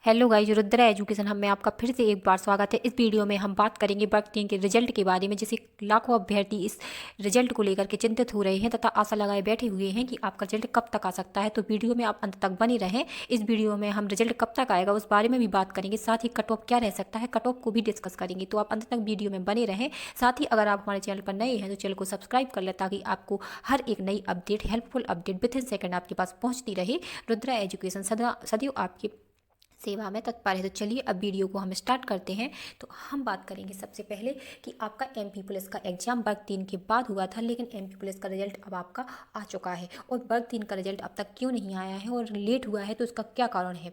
Hello guys, Rudra education हम में आपका फिर से एक बार स्वागत है। इस वीडियो में हम बात करेंगे वर्ग 3 के रिजल्ट के बारे में, जिसे लाखों अभ्यर्थी इस रिजल्ट को लेकर के चिंतित हो रहे हैं तथा आशा लगाए बैठे हुए हैं कि आपका रिजल्ट कब तक आ सकता है। तो वीडियो में आप अंत तक बने रहें। इस वीडियो में हम रिजल्ट कब तक आएगा उस बारे में भी बात करेंगे, साथ ही कट ऑफ क्या रह सकता है, कट ऑफ को भी डिस्कस करेंगे। तो आप अंत तक वीडियो में बने रहें। साथ ही अगर आप हमारे चैनल पर नए हैं तो चैनल को सब्सक्राइब कर लें, ताकि आपको हर एक नई update, helpful update with in second आपके पास पहुंचती रहे। रुद्रा एजुकेशन सदा सदैव आपकी सेवा में तत्पर है। तो चलिए अब वीडियो को हम स्टार्ट करते हैं। तो हम बात करेंगे सबसे पहले कि आपका एमपी पुलिस का एग्जाम वर्ग 3 के बाद हुआ था, लेकिन एमपी पुलिस का रिजल्ट अब आपका आ चुका है। और वर्ग 3 का रिजल्ट अब तक क्यों नहीं आया है और लेट हुआ है, तो इसका क्या कारण है।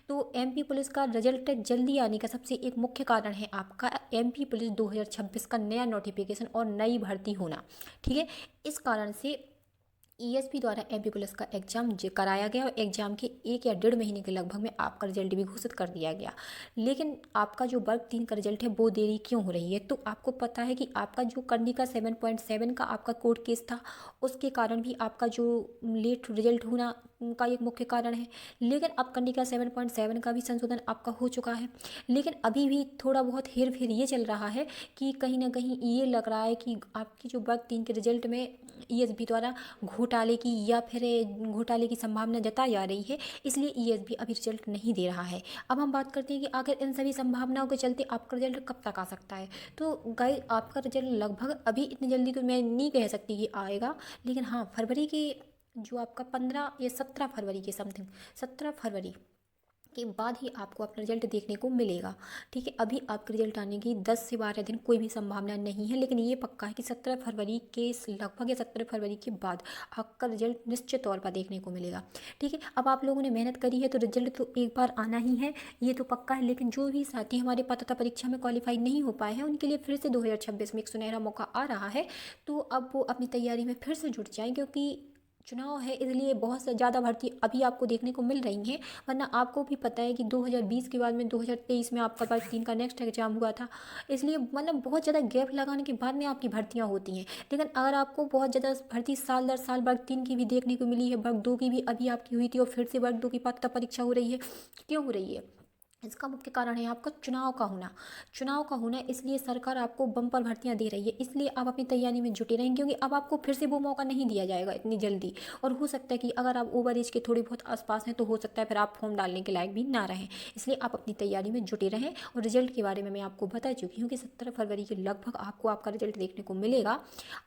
तो एमपी पुलिस का रिजल्ट जल्दी आने का सबसे एक मुख्य कारण है आपका एमपी पुलिस 2026 का नया नोटिफिकेशन और नई भर्ती होना। ठीक है, इस कारण से ईएसपी द्वारा एमपी पुलिस का एग्जाम कराया गया और एग्जाम के 1 या 1.5 महीने के लगभग में आपका रिजल्ट भी घोषित कर दिया गया। लेकिन आपका जो वर्ग 3 का रिजल्ट है वो देरी क्यों हो रही है। तो आपको पता है कि आपका जो करनी का 7.7 का आपका कोर्ट केस था, उसके कारण भी आपका जो लेट रिजल्ट होना का एक मुख्य कारण है। लेकिन अब करनी का 7.7 का भी संशोधन आपका हो चुका है। लेकिन अभी भी थोड़ा बहुत हेर फेर ये चल रहा है कि कहीं ना कहीं ये लग रहा है कि आपकी जो वर्ग 3 के रिजल्ट में ईएसबी द्वारा घोटाले की या फिर घोटाले की संभावना जताई जा रही है, इसलिए ईएसबी अभी रिजल्ट नहीं दे रहा है। अब हम बात करते हैं कि आखिर इन सभी संभावनाओं के चलते आपका रिजल्ट कब तक आ सकता है। तो गाइस, आपका रिजल्ट लगभग अभी इतनी जल्दी तो मैं नहीं कह सकती कि आएगा, लेकिन हाँ, फरवरी की जो आपका 15 या 17 फरवरी के समथिंग, 17 फरवरी के बाद ही आपको अपना रिजल्ट देखने को मिलेगा। ठीक है, अभी आपके रिजल्ट आने की 10 से 12 दिन कोई भी संभावना नहीं है, लेकिन ये पक्का है कि 17 फरवरी के लगभग या 17 फरवरी के बाद आपका रिजल्ट निश्चित तौर पर देखने को मिलेगा। ठीक है, अब आप लोगों ने मेहनत करी है तो रिजल्ट तो एक बार आना ही है, ये तो पक्का है। लेकिन जो भी साथी हमारे पात्रता परीक्षा में क्वालिफाई नहीं हो पाए हैं, उनके लिए फिर से 2026 में एक सुनहरा मौका आ रहा है। तो अब वो अपनी तैयारी में फिर से जुट जाएं, क्योंकि चुनाव है, इसलिए बहुत से ज़्यादा भर्ती अभी आपको देखने को मिल रही हैं। वरना आपको भी पता है कि 2020 के बाद में 2023 में आपका वर्ग 3 का नेक्स्ट एग्जाम हुआ था। इसलिए मतलब बहुत ज़्यादा गैप लगाने के बाद में आपकी भर्तियां होती हैं। लेकिन अगर आपको बहुत ज़्यादा भर्ती साल दर साल वर्ग 3 की भी देखने को मिली है, वर्ग 2 की भी अभी आपकी हुई थी और फिर से वर्ग 2 की पात्रता परीक्षा हो रही है, क्यों हो रही है। इसका मुख्य कारण है आपका चुनाव का होना। इसलिए सरकार आपको बम्पर भर्तियां दे रही है, इसलिए आप अपनी तैयारी में जुटे रहें, क्योंकि अब आपको फिर से वो मौका नहीं दिया जाएगा इतनी जल्दी। और हो सकता है कि अगर आप ओवर एज के थोड़े बहुत आसपास हैं तो हो सकता है फिर आप फॉर्म डालने के लायक भी ना रहें। इसलिए आप अपनी तैयारी में जुटे रहें। और रिजल्ट के बारे में मैं आपको बता चुकी हूँ कि 17 फरवरी के लगभग आपको आपका रिजल्ट देखने को मिलेगा।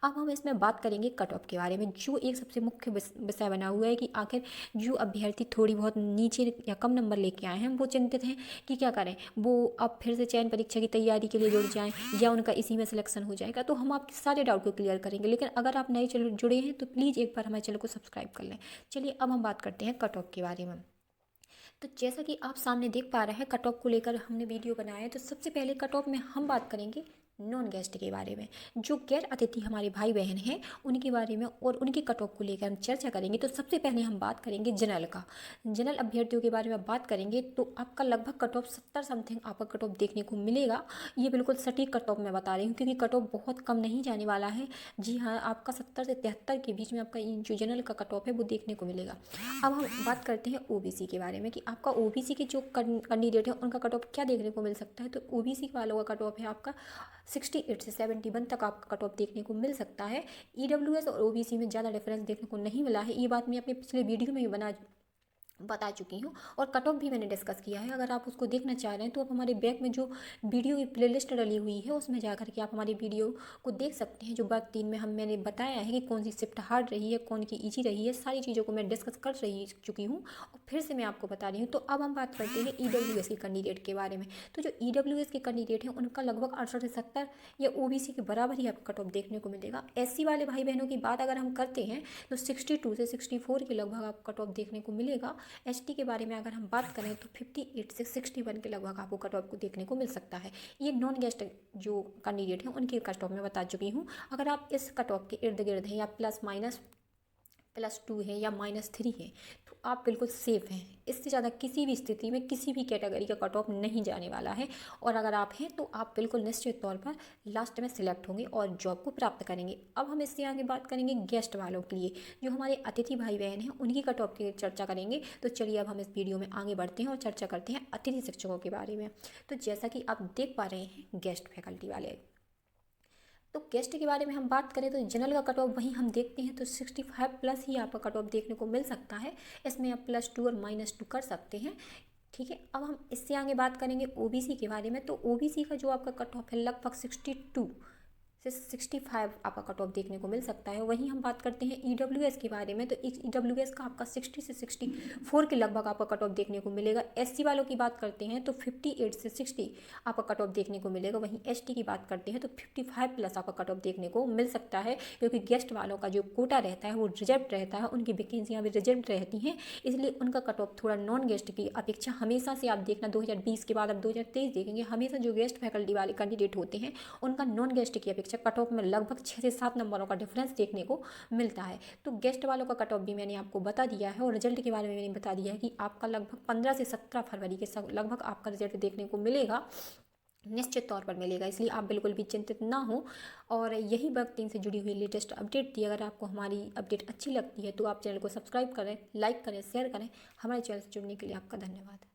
अब हम इसमें बात करेंगे कट ऑफ के बारे में, जो एक सबसे मुख्य विषय बना हुआ है कि आखिर जो अभ्यर्थी थोड़ी बहुत नीचे या कम नंबर लेके आए हैं, वो चिंतित हैं कि क्या करें, वो अब फिर से चयन परीक्षा की तैयारी के लिए जुड़ जाएं या उनका इसी में सिलेक्शन हो जाएगा। तो हम आपके सारे डाउट को क्लियर करेंगे। लेकिन अगर आप नए चैनल जुड़े हैं तो प्लीज़ एक बार हमारे चैनल को सब्सक्राइब कर लें। चलिए अब हम बात करते हैं कट ऑफ के बारे में। तो जैसा कि आप सामने देख पा रहे हैं, कट ऑफ को लेकर हमने वीडियो बनाया है। तो सबसे पहले कट ऑफ में हम बात करेंगे नॉन गेस्ट के बारे में, जो गैर अतिथि हमारे भाई बहन हैं उनके बारे में और उनके कट ऑफ को लेकर हम चर्चा करेंगे। तो सबसे पहले हम बात करेंगे जनरल का, जनरल अभ्यर्थियों के बारे में बात करेंगे। तो आपका लगभग कट ऑफ 70 समथिंग आपका कट ऑफ देखने को मिलेगा। ये बिल्कुल सटीक कट ऑफ मैं बता रही हूँ, क्योंकि कट ऑफ बहुत कम नहीं जाने वाला है। जी हाँ, आपका 70 से 73 के बीच में आपका जो जनरल का कट ऑफ है वो देखने को मिलेगा। अब हम बात करते हैं ओबीसी के बारे में कि आपका ओबीसी के जो कैंडिडेट है उनका कट ऑफ क्या देखने को मिल सकता है। तो ओबीसी वालों का कट ऑफ है आपका 68 से 71 तक आपका कट ऑफ देखने को मिल सकता है। ईडब्ल्यूएस और ओबीसी में ज़्यादा डिफरेंस देखने को नहीं मिला है, ये बात मैं अपने पिछले वीडियो में भी बता चुकी हूँ। और कट ऑफ भी मैंने डिस्कस किया है। अगर आप उसको देखना चाह रहे हैं तो आप हमारे बैक में जो वीडियो की प्लेलिस्ट डली हुई है उसमें जा करके आप हमारी वीडियो को देख सकते हैं। जो वर्ग 3 में मैंने बताया है कि कौन सी शिफ्ट हार्ड रही है, कौन की ईजी रही है, सारी चीज़ों को मैं डिस्कस कर चुकी हूँ और फिर से मैं आपको बता रही हूँ। तो अब हम बात करते हैं ईडब्ल्यूएस के कैंडिडेट के बारे में। तो जो ईडब्ल्यूएस के कैंडिडेट हैं उनका लगभग 68 से 70 या ओबीसी के बराबर ही आपका कट ऑफ देखने को मिलेगा। एससी वाले भाई बहनों की बात अगर हम करते हैं तो 62 से 64 के लगभग आपको कट ऑफ देखने को मिलेगा। एसटी के बारे में अगर हम बात करें तो 58 से 61 के लगभग आपको कट ऑफ को देखने को मिल सकता है। ये नॉन गेस्ट जो कैंडिडेट हैं उनके कट ऑफ में बता चुकी हूँ। अगर आप इस कट ऑफ के इर्द गिर्द हैं या +- +2 है या -3 है, तो आप बिल्कुल सेफ़ हैं। इससे ज़्यादा किसी भी स्थिति में किसी भी कैटेगरी का कट ऑफ नहीं जाने वाला है, और अगर आप हैं तो आप बिल्कुल निश्चित तौर पर लास्ट में सिलेक्ट होंगे और जॉब को प्राप्त करेंगे। अब हम इससे आगे बात करेंगे गेस्ट वालों के लिए, जो हमारे अतिथि भाई बहन हैं उनकी कट ऑफ की चर्चा करेंगे। तो चलिए अब हम इस वीडियो में आगे बढ़ते हैं और चर्चा करते हैं अतिथि शिक्षकों के बारे में। तो जैसा कि आप देख पा रहे हैं गेस्ट फैकल्टी वाले, तो गेस्ट के बारे में हम बात करें तो जनरल का कट ऑफ वहीं हम देखते हैं तो 65 प्लस ही आपका कट ऑफ देखने को मिल सकता है। इसमें आप +2 और -2 कर सकते हैं। ठीक है, अब हम इससे आगे बात करेंगे ओबीसी के बारे में। तो ओबीसी का जो आपका कट ऑफ है लगभग 62 से 65 आपका कट ऑफ देखने को मिल सकता है। वहीं हम बात करते हैं ईडब्ल्यूएस के बारे में, तो ईडब्ल्यूएस का आपका 60 से 64 के लगभग आपका कट ऑफ देखने को मिलेगा। एससी वालों की बात करते हैं तो 58 से 60 आपका कट ऑफ देखने को मिलेगा। वहीं एसटी की बात करते हैं तो 55 प्लस आपका कट ऑफ देखने को मिल सकता है, क्योंकि गेस्ट वालों का जो कोटा रहता है वो रिजर्व रहता है, उनकी वैकेंसियाँ भी रिजर्व रहती हैं, इसलिए उनका कट ऑफ थोड़ा नॉन गेस्ट की अपेक्षा हमेशा से आप देखना 2020 के बाद अब 2023 देखेंगे, हमेशा जो गेस्ट फैकल्टी वाले कैंडिडेट होते हैं उनका नॉन गेस्ट की अपेक्षा कट ऑफ में लगभग 6 से 7 नंबरों का डिफरेंस देखने को मिलता है। तो गेस्ट वालों का कट ऑफ भी मैंने आपको बता दिया है, और रिजल्ट के बारे में मैंने बता दिया है कि आपका लगभग 15 से 17 फरवरी के लगभग आपका रिजल्ट देखने को मिलेगा, निश्चित तौर पर मिलेगा, इसलिए आप बिल्कुल भी चिंतित ना हो। और यही वर्ग 3 से जुड़ी हुई लेटेस्ट अपडेट थी। अगर आपको हमारी अपडेट अच्छी लगती है तो आप चैनल को सब्सक्राइब करें, लाइक करें, शेयर करें। हमारे चैनल से जुड़ने के लिए आपका धन्यवाद।